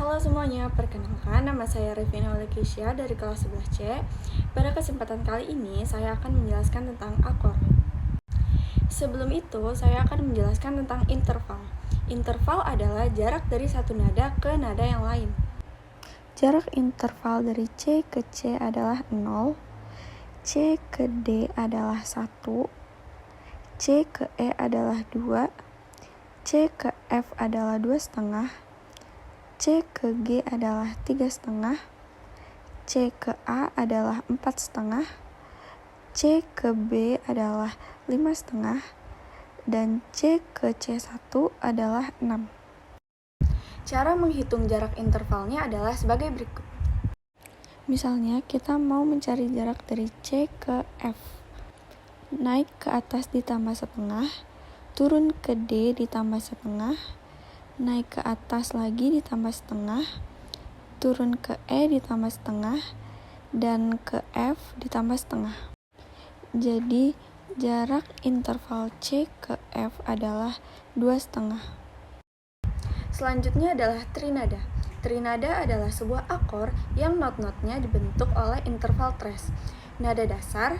Halo semuanya, perkenalkan nama saya Revina Olekisya dari kelas 11C. Pada kesempatan kali ini, saya akan menjelaskan tentang akor. Sebelum itu, saya akan menjelaskan tentang interval. Interval adalah jarak dari satu nada ke nada yang lain. Jarak interval dari C ke C adalah 0, C ke D adalah 1, C ke E adalah 2, C ke F adalah 2,5, C ke G adalah 3,5, C ke A adalah 4,5, C ke B adalah 5,5, dan C ke C1 adalah 6. Cara menghitung jarak intervalnya adalah sebagai berikut. Misalnya, kita mau mencari jarak dari C ke F. Naik ke atas ditambah setengah, turun ke D ditambah setengah, naik ke atas lagi ditambah setengah, turun ke E ditambah setengah, dan ke F ditambah setengah. Jadi, jarak interval C ke F adalah 2,5. Selanjutnya adalah trinada. Trinada adalah sebuah akor yang not-notnya dibentuk oleh interval tres, nada dasar,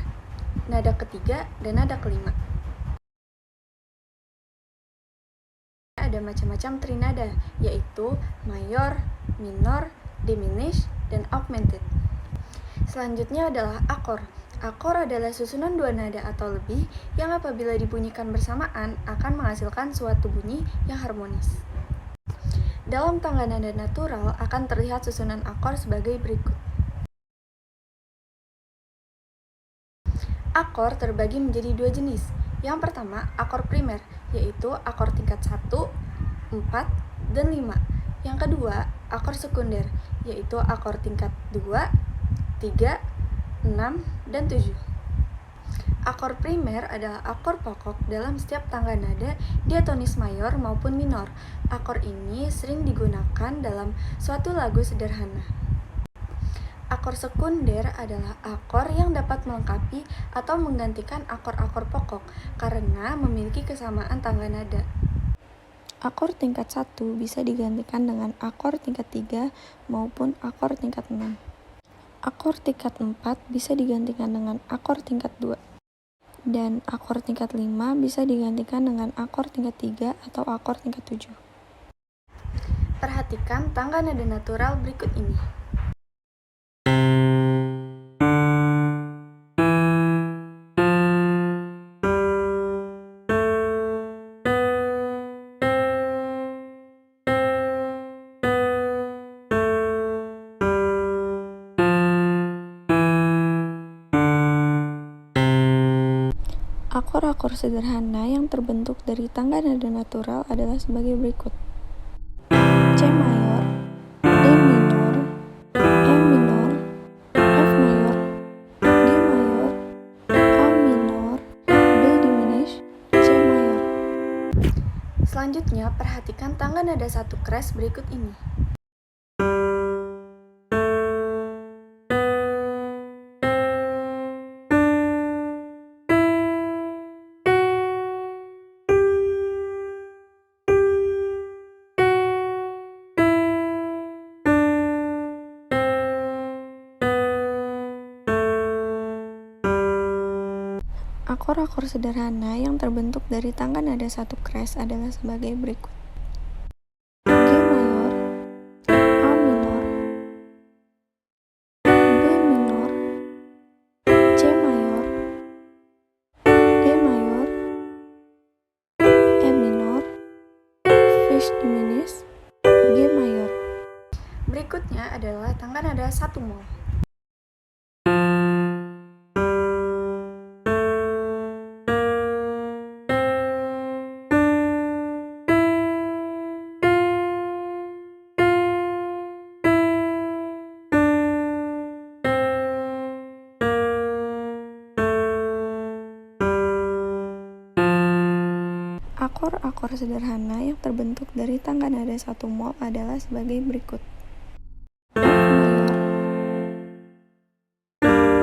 nada ketiga, dan nada kelima. Ada macam-macam trinada, yaitu mayor, minor, diminished, dan augmented. Selanjutnya adalah akor. Akor adalah susunan dua nada atau lebih yang apabila dibunyikan bersamaan akan menghasilkan suatu bunyi yang harmonis. Dalam tangga nada natural akan terlihat susunan akor sebagai berikut. Akor terbagi menjadi dua jenis. Yang pertama, akor primer, yaitu akor tingkat 1, 4, dan 5. Yang kedua, akor sekunder, yaitu akor tingkat 2, 3, 6, dan 7. Akor primer adalah akor pokok dalam setiap tangga nada diatonis mayor maupun minor. Akor ini sering digunakan dalam suatu lagu sederhana. Akor sekunder adalah akor yang dapat melengkapi atau menggantikan akor-akor pokok karena memiliki kesamaan tangga nada. Akor tingkat 1 bisa digantikan dengan akor tingkat 3 maupun akor tingkat 6. Akor tingkat 4 bisa digantikan dengan akor tingkat 2. Dan akor tingkat 5 bisa digantikan dengan akor tingkat 3 atau akor tingkat 7. Perhatikan tangga nada natural berikut ini. Akor-akor sederhana yang terbentuk dari tangga nada natural adalah sebagai berikut. C mayor, D minor, E minor, F mayor, G mayor, A minor, B diminished, C mayor. Selanjutnya, perhatikan tangga nada satu crash berikut ini. Akor-akor sederhana yang terbentuk dari tangga nada satu crash adalah sebagai berikut. G mayor, A minor, B minor, C mayor, D mayor, E minor, fifth diminished, G mayor. Berikutnya adalah tangga nada 1 mol. Akor-akor sederhana yang terbentuk dari tangga nada 1 mol adalah sebagai berikut. F mayor,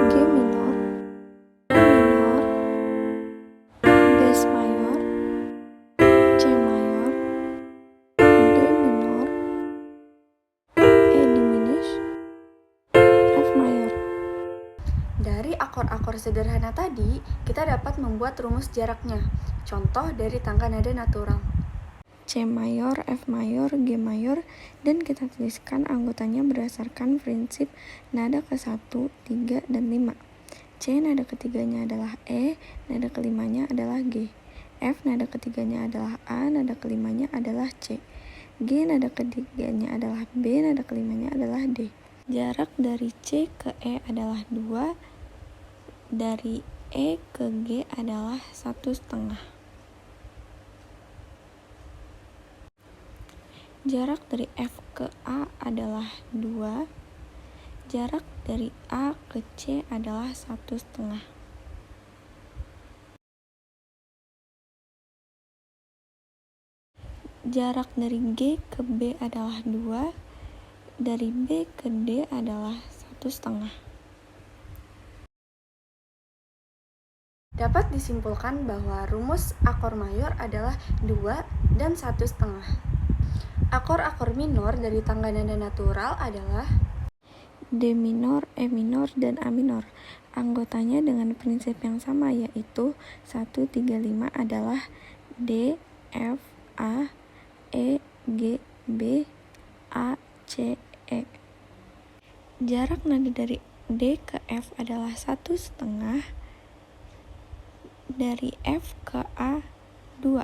G minor, A minor, bass mayor, C mayor, D minor, akor-akor sederhana tadi, kita dapat membuat rumus jaraknya. Contoh dari tangga nada natural. C mayor, F mayor, G mayor, dan kita tuliskan anggotanya berdasarkan prinsip nada ke-1, 3, dan 5. C nada ketiganya adalah E, nada kelimanya adalah G. F nada ketiganya adalah A, nada kelimanya adalah C. G nada ketiganya adalah B, nada kelimanya adalah D. Jarak dari C ke E adalah 2, dari E ke G adalah 1,5. Jarak dari F ke A adalah 2, jarak dari A ke C adalah 1,5. Jarak dari G ke B adalah 2, dari B ke D adalah 1,5. Dapat disimpulkan bahwa rumus akor mayor adalah 2 dan 1,5. Akor-akor minor dari tangga nada natural adalah D minor, E minor, dan A minor. Anggotanya dengan prinsip yang sama, yaitu 1, 3, 5 adalah D, F, A, E, G, B, A, C, E. Jarak nada dari D ke F adalah 1,5, dari F ke A 2,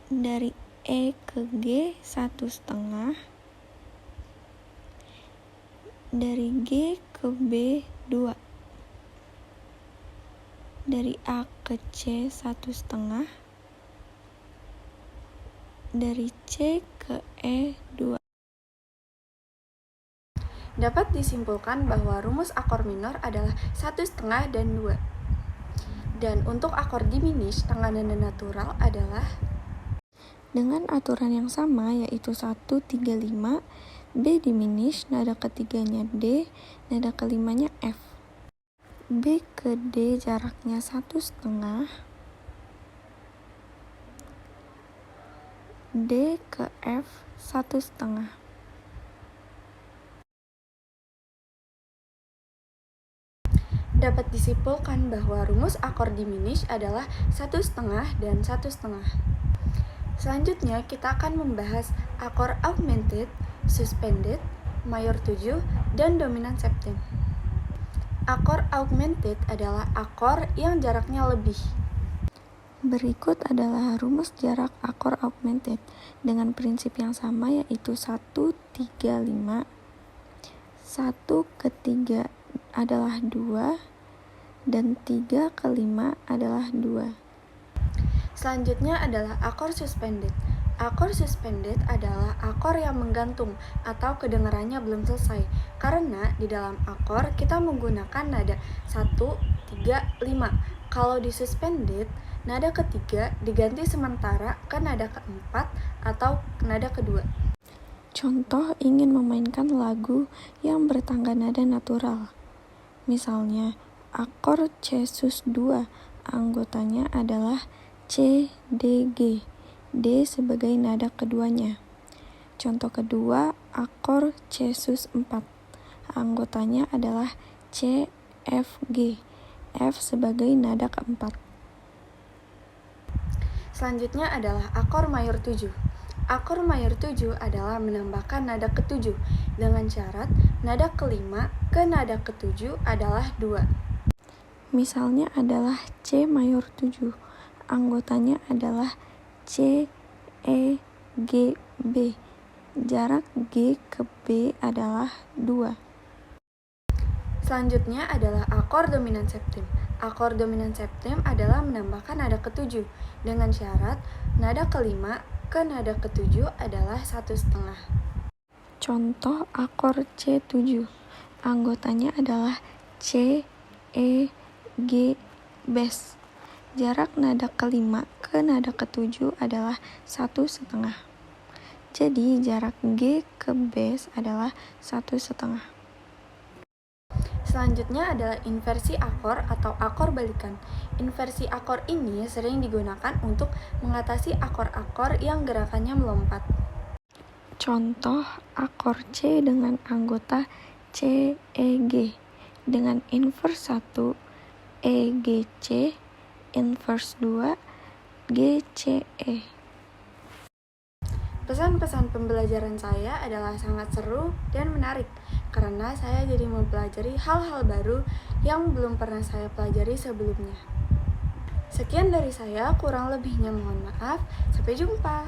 dari E ke G 1,5, dari G ke B 2, dari A ke C 1,5, dari C ke E 2. Dapat disimpulkan bahwa rumus akor minor adalah 1,5 dan 2. Dan untuk akor diminish, tangga nada natural adalah dengan aturan yang sama, yaitu 1, 3, 5, B diminish, nada ketiganya D, nada kelimanya F. B ke D jaraknya 1,5, D ke F 1,5. Dapat disimpulkan bahwa rumus akor diminish adalah 1,5 dan 1,5. Selanjutnya kita akan membahas akor augmented, suspended, mayor 7, dan dominan septem. Akor augmented adalah akor yang jaraknya lebih. Berikut adalah rumus jarak akor augmented dengan prinsip yang sama, yaitu 1, 3, 5. 1 ke 3 adalah 2, dan 3 ke 5 adalah 2. Selanjutnya adalah akor suspended. Akor suspended adalah akor yang menggantung atau kedengarannya belum selesai, karena di dalam akor kita menggunakan nada 1, 3, 5. Kalau di suspended, nada ketiga diganti sementara ke nada keempat atau nada kedua. Contoh ingin memainkan lagu yang bertangga nada natural. Misalnya, akor C sus2, anggotanya adalah C, D, G. D sebagai nada keduanya. Contoh kedua, akor C sus4, anggotanya adalah C, F, G. F sebagai nada keempat. Selanjutnya adalah akor mayor 7. Akor mayor 7 adalah menambahkan nada ke-7 dengan syarat nada kelima ke nada ke-7 adalah 2. Misalnya adalah C mayor 7, anggotanya adalah C, E, G, B. Jarak G ke B adalah 2. Selanjutnya adalah akor dominan septem. Akor dominan septem adalah menambahkan nada ke-7 dengan syarat nada kelima ke nada ke-7 adalah 1,5. Contoh akor C7, anggotanya adalah C, E, G, bes. Jarak nada kelima ke nada ke-7 adalah 1,5. Jadi jarak G ke bes adalah 1,5. Selanjutnya adalah inversi akor atau akor balikan. Inversi akor ini sering digunakan untuk mengatasi akor-akor yang gerakannya melompat. Contoh akor C dengan anggota C, E, G. dengan inverse 1 EGC, inverse 2 GCE. Pesan-pesan pembelajaran saya adalah sangat seru dan menarik karena saya jadi mempelajari hal-hal baru yang belum pernah saya pelajari sebelumnya. Sekian dari saya, kurang lebihnya mohon maaf. Sampai jumpa.